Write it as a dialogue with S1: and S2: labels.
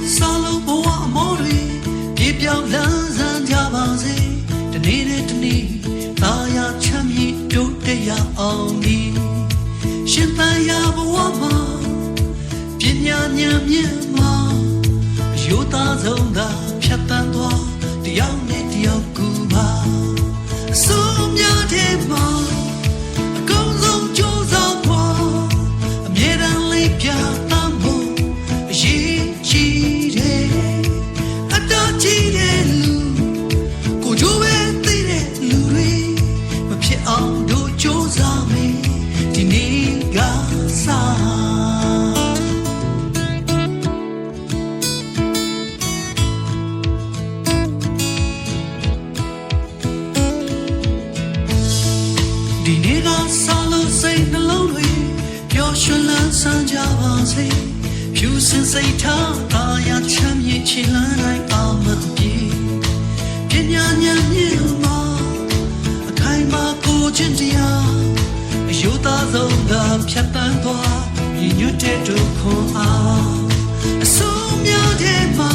S1: solo boa amoreပြေပြောင်းလန်းဆန်းကြပါစေတနေ့နဲ့တနေ့သာယာချမ်းမြေ့တိုးတက်ရအောင်ဒီရှင်သန်ရာဘဝမှာပညာဉာဏ်မြင့်မှာအယုသားဆုံးသာဖြတ်တန်းသွားတယောက်နဲ့တယောက်ကူပါအစိုးများတဲ့မှာအကုန်ဆုံးကြိုးစားဖို့အမြဲတမ်းလေးပြသဖို့အရေးကြီးတယ်အတော်ကြီးတဲ့လူကိုကြိုးပဲသိတဲ့လူတွေမဖြစ်အောင်တို့ကြိုးစားမယ်ဒီနေ့ကစားဒီနေ့ကစားလို့စိတ်နှလုံးတွေပျော်ရွှင်လန်းဆန်းကြပါစေဖြူစင်စိတ်ထားသာယာချမ်းမြေ့ချီလန်းနိုင်အောင်မပြေပညာဉာဏ်မြင့်မှာအခိုင်မာကိုချင်းတရားအယုသားဆုံးသာဖြတ်တန်းသွားညီညွတ်တဲ့ဒုက္ခအားအစိုးများတဲ့မှာ